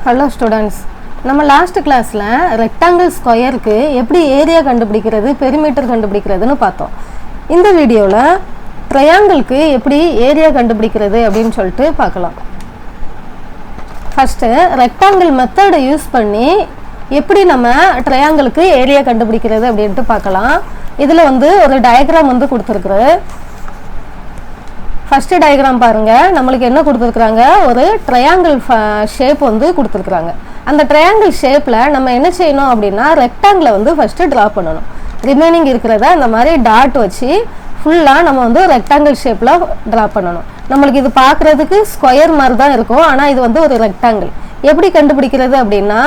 Hello students, நம்ம last கிளாஸில் rectangle ஸ்கொயருக்கு எப்படி ஏரியா கண்டுபிடிக்கிறது, பெரிமீட்டர் கண்டுபிடிக்கிறதுன்னு பார்த்தோம். இந்த வீடியோவில் ட்ரையாங்கிளுக்கு எப்படி ஏரியா கண்டுபிடிக்கிறது அப்படின்னு சொல்லிட்டு பார்க்கலாம். ஃபஸ்ட்டு ரெக்டாங்கிள் மெத்தடை யூஸ் பண்ணி எப்படி நம்ம ட்ரையாங்கிளுக்கு ஏரியா கண்டுபிடிக்கிறது அப்படின்ட்டு பார்க்கலாம். இதில் ஒரு டயக்ராம் கொடுத்துருக்குறது. ஃபஸ்ட்டு டயக்ராம் பாருங்கள். நம்மளுக்கு என்ன கொடுத்துருக்குறாங்க, ஒரு ட்ரையாங்கிள் ஷேப் கொடுத்துருக்குறாங்க. அந்த ட்ரையாங்கிள் ஷேப்பில் நம்ம என்ன செய்யணும் அப்படின்னா ரெக்டாங்கிளை ஃபஸ்ட்டு ட்ரா பண்ணணும். ரிமைனிங் இருக்கிறத அந்த மாதிரி டாட் வச்சு ஃபுல்லாக நம்ம ரெக்டாங்கிள் ஷேப்பில் ட்ரா பண்ணணும். நம்மளுக்கு இது பார்க்குறதுக்கு ஸ்கொயர் மாதிரி தான் இருக்கும், ஆனால் இது ஒரு ரெக்டாங்கிள். எப்படி கண்டுபிடிக்கிறது அப்படின்னா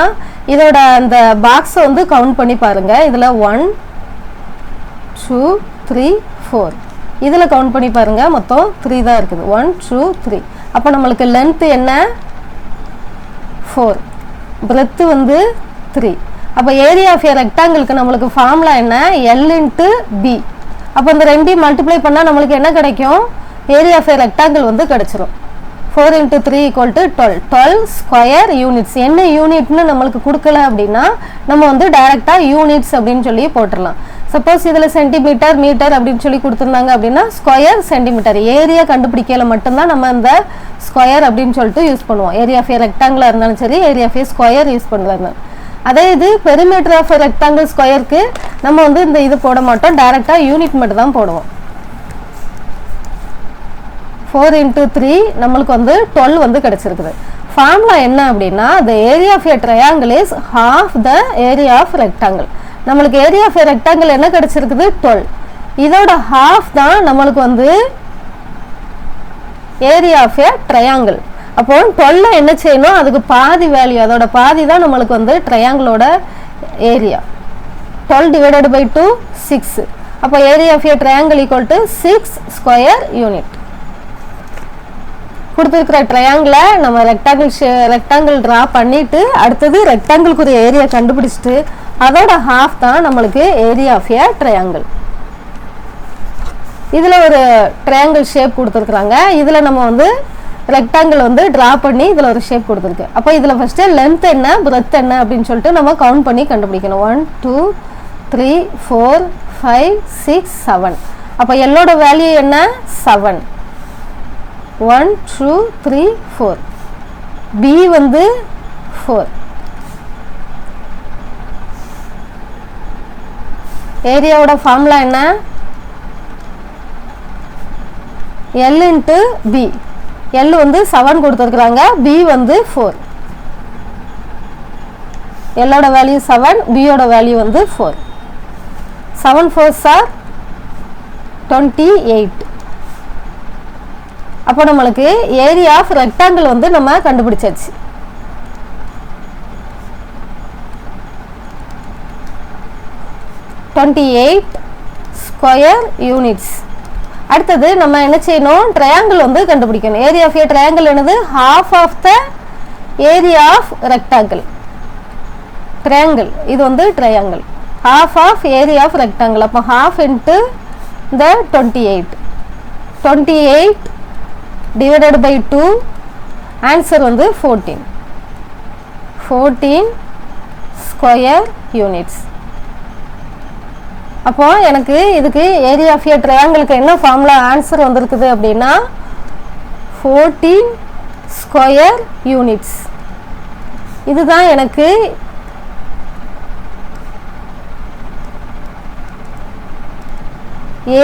இதோட அந்த பாக்ஸை கவுண்ட் பண்ணி பாருங்கள். இதில் 1 2 3 4 இதில் கவுண்ட் பண்ணி பாருங்கள், மொத்தம் 3 தான் இருக்குது. 1 2 3. அப்போ நம்மளுக்கு லென்த்து என்ன 4, பிரெத்து 3. அப்போ ஏரியா ஆஃப் ஏ ரெக்டாங்கிளுக்கு நம்மளுக்கு ஃபார்முலா என்ன, L × B. அப்போ இந்த ரெண்டையும் மல்டிப்ளை பண்ணால் நம்மளுக்கு என்ன கிடைக்கும், ஏரியா ஆஃப் ஏ ரெக்டாங்கிள் கிடச்சிரும். 4 × 3 = 12. 12 ஸ்கொயர் யூனிட்ஸ். என்ன யூனிட்னு நம்மளுக்கு கொடுக்கல அப்படின்னா நம்ம டைரெக்டாக யூனிட்ஸ் அப்படின்னு சொல்லி போட்டுடலாம். சப்போஸ் இதில் சென்டிமீட்டர் மீட்டர் அப்படின்னு சொல்லி கொடுத்துருந்தாங்க அப்படின்னா ஸ்கொயர் சென்டிமீட்டர். ஏரியா கண்டுபிடிக்கல மட்டும்தான் நம்ம இந்த ஸ்கொயர் அப்படின்னு சொல்லிட்டு யூஸ் பண்ணுவோம். ஏரியா ஆஃப் ஏ ரெக்டாங்கிளாக இருந்தாலும் சரி, area of a square use பண்ணுறாங்க. அதே இது பெரிமீட்டர் ஆஃப் ரெக்டாங்கிள் ஸ்கொயருக்கு நம்ம இந்த இது போட மாட்டோம், டைரெக்டாக யூனிட் மட்டும் தான் போடுவோம். 4 × 3 நம்மளுக்கு 12 கிடைச்சிருக்குது. ஃபார்முலா என்ன அப்படின்னா the area of a triangle is half the area of rectangle. நம்மளுக்கு ஏரியா ஆஃப் ஏ ரெக்டாங்கிள் என்ன கிடைச்சிருக்குது 12. இதோட ஹாஃப் தான் நம்மளுக்கு ஏரியா ஆஃப் ஏ ட்ரையாங்கிள். அப்போ 12 என்ன செய்யணும், அதுக்கு பாதி வேல்யூ, அதோட பாதி தான் நம்மளுக்கு ட்ரையாங்கிளோட ஏரியா. 12 / 2 6. அப்போ area of a triangle = 6 square unit. கொடுத்துருக்கிற ட்ரையாங்கிளை நம்ம ரெக்டாங்கிள் ட்ரா பண்ணிட்டு அடுத்தது ரெக்டாங்கிளுக்குரிய ஏரியா கண்டுபிடிச்சிட்டு அதோட ஹாஃப் தான் நம்மளுக்கு ஏரியா ஆஃப் ஏ ட்ரையாங்கிள். இதில் ஒரு ட்ரையாங்கிள் ஷேப் கொடுத்துருக்குறாங்க. இதில் நம்ம ரெக்டாங்கிள் ட்ரா பண்ணி இதில் ஒரு ஷேப் கொடுத்துருக்கு. அப்போ இதில் ஃபஸ்ட்டு லென்த் என்ன பிரெத் என்ன அப்படின்னு சொல்லிட்டு நம்ம கவுண்ட் பண்ணி கண்டுபிடிக்கணும். 1 2 3 4 5 6 7. அப்போ எல்லோட வேல்யூ என்ன 7. 1 2 3 4. B 4. ஏரியாவோட ஃபார்முலா என்ன, L × B. L 7 கொடுத்துருக்குறாங்க, B 4. L value 7, B value 4. 7 4s are 28. அப்போ நம்மளுக்கு ஏரியா ஆஃப் ரெக்டாங்கிள் நம்ம கண்டுபிடிச்சாச்சு. Square units. அடுத்தது நம்ம என்ன செய்யணும், ட்ரையாங்கிள் கண்டுபிடிக்கணும். ஏரியா ஆஃப் ஏ ட்ரையாங்கிள் என்னது, half of the area of rectangle. Triangle இது triangle, half of area of rectangle. அப்போ half × the 28. 28 / 2. Answer 14. 14 square units. அப்போ எனக்கு இதுக்கு ஏரியா ஆஃப் ஏ ட்ரையாங்கிளுக்கு என்ன ஃபார்முலா ஆன்சர் வந்திருக்குது அப்படின்னா 14 ஸ்கொயர் யூனிட்ஸ். இதுதான் எனக்கு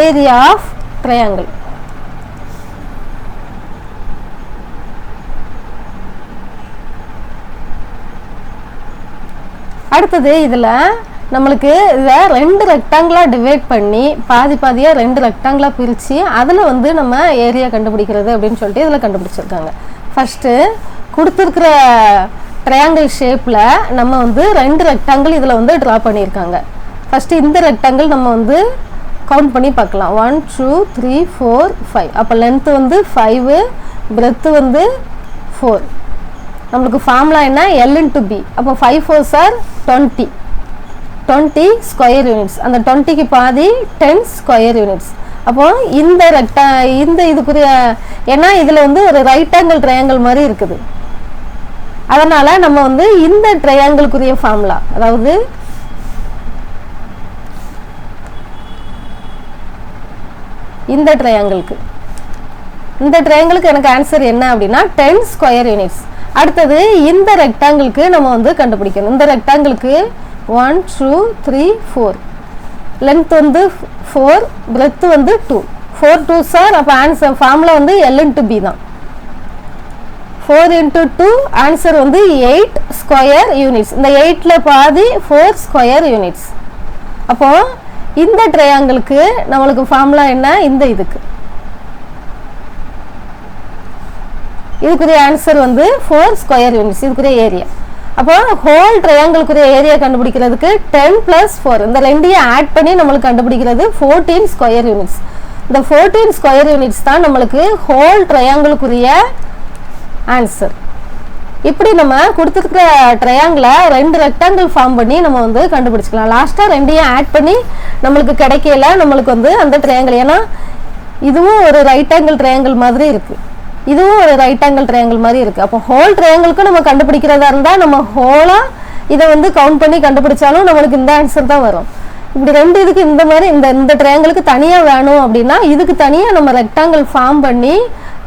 ஏரியா ஆஃப் ட்ரையாங்கிள். அடுத்தது இதில் நம்மளுக்கு இதை 2 ரெக்டாங்கிளாக டிவைட் பண்ணி பாதி பாதியாக 2 ரெக்டாங்கிளாக பிரித்து அதில் நம்ம ஏரியா கண்டுபிடிக்கிறது அப்படின்னு சொல்லிட்டு இதில் கண்டுபிடிச்சிருக்காங்க. ஃபஸ்ட்டு கொடுத்துருக்கிற ட்ரையாங்கிள் ஷேப்பில் நம்ம 2 ரெக்டாங்கிள் இதில் ட்ரா பண்ணியிருக்காங்க. ஃபஸ்ட்டு இந்த ரெக்டாங்கிள் நம்ம கவுண்ட் பண்ணி பார்க்கலாம். 1 2 3 4 5. அப்போ லென்த்து 5, பிரெத்து 4. நம்மளுக்கு ஃபார்முலா என்ன, L × B. அப்போ 5 4s are 20. 20 square units. அந்த 20க்கு பாதி 10 ஸ்கொயர் யூனிட்ஸ். அப்போ இந்த இதுக்குரிய ஏன்னா இதில் ஒரு ரைட் ஆங்கிள் ட்ரையாங்கிள் மாதிரி இருக்குது. அதனால நம்ம வந்து இந்த ட்ரையாங்கிளுக்குரிய ஃபார்முலா, அதாவது இந்த ட்ரையாங்கிளுக்கு எனக்கு ஆன்சர் என்ன அப்படின்னா 10 ஸ்கொயர் யூனிட்ஸ். அடுத்தது இந்த ரெக்டாங்கிளுக்கு நம்ம வந்து கண்டுபிடிக்கணும். இந்த ரெக்டாங்கிளுக்கு 1 2 3 4 லென்த் வந்து 4, பிரெத் வந்து 2. 4 2s ஆர். அப்போ ஆன்சர் ஃபார்முலா வந்து L into B தான். 4 into 2 ஆன்சர் வந்து 8 ஸ்கொயர் யூனிட்ஸ். இந்த 8ல பாதி 4 ஸ்கொயர் யூனிட்ஸ். அப்போ இந்த ட்ரையாங்கிளுக்கு நம்மளுக்கு ஃபார்முலா என்ன? இந்த இதுக்குரிய ஆன்சர் வந்து 4 ஸ்கொயர் யூனிட்ஸ், இதுக்குரிய ஏரியா. அப்போ ஹோல் ட்ரையாங்கிளுக்குரிய ஏரியா கண்டுபிடிக்கிறதுக்கு 10 + 4 இந்த ரெண்டையும் ஆட் பண்ணி நம்மளுக்கு கண்டுபிடிக்கிறது 14 ஸ்கொயர் யூனிட்ஸ். இந்த 14 ஸ்கொயர் யூனிட்ஸ் தான் நம்மளுக்கு ஹோல் ட்ரையாங்கிளுக்குரிய ஆன்சர். இப்படி நம்ம கொடுத்துருக்கிற ட்ரையாங்கிள 2 ரெக்டாங்கிள் ஃபார்ம் பண்ணி நம்ம வந்து கண்டுபிடிச்சிக்கலாம். லாஸ்ட்டாக ரெண்டையும் ஆட் பண்ணி நம்மளுக்கு கிடைக்கல நம்மளுக்கு வந்து அந்த ட்ரையாங்கிள். ஏன்னா இதுவும் ஒரு ரைட் ஆங்கிள் ட்ரையாங்கிள் மாதிரி இருக்குது, இதுவும் ஒரு ரைட் ஆங்கிள் ட்ரையாங்கிள் மாதிரி இருக்குது. அப்போ ஹோல் ட்ரையாங்கிளுக்கு நம்ம கண்டுபிடிக்கிறதா இருந்தால் நம்ம ஹோலாக இதை வந்து கவுண்ட் பண்ணி கண்டுபிடிச்சாலும் நம்மளுக்கு இந்த ஆன்சர் தான் வரும். இப்படி ரெண்டு இதுக்கு இந்த மாதிரி இந்த ட்ரையாங்கிளுக்கு தனியாக வேணும் அப்படின்னா இதுக்கு தனியாக நம்ம ரெக்டாங்கிள் ஃபார்ம் பண்ணி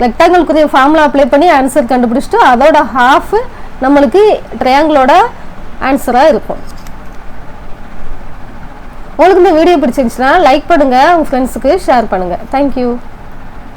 ரெக்டாங்கிளுக்குரிய ஃபார்முலா அப்ளை பண்ணி ஆன்சர் கண்டுபிடிச்சிட்டு அதோட ஹாஃப் நம்மளுக்கு ட்ரையாங்கிளோட ஆன்சராக இருக்கும். உங்களுக்கு இந்த வீடியோ பிடிச்சிருந்துச்சுன்னா லைக் பண்ணுங்கள், உங்கள் ஃப்ரெண்ட்ஸுக்கு ஷேர் பண்ணுங்கள். தேங்க்யூ.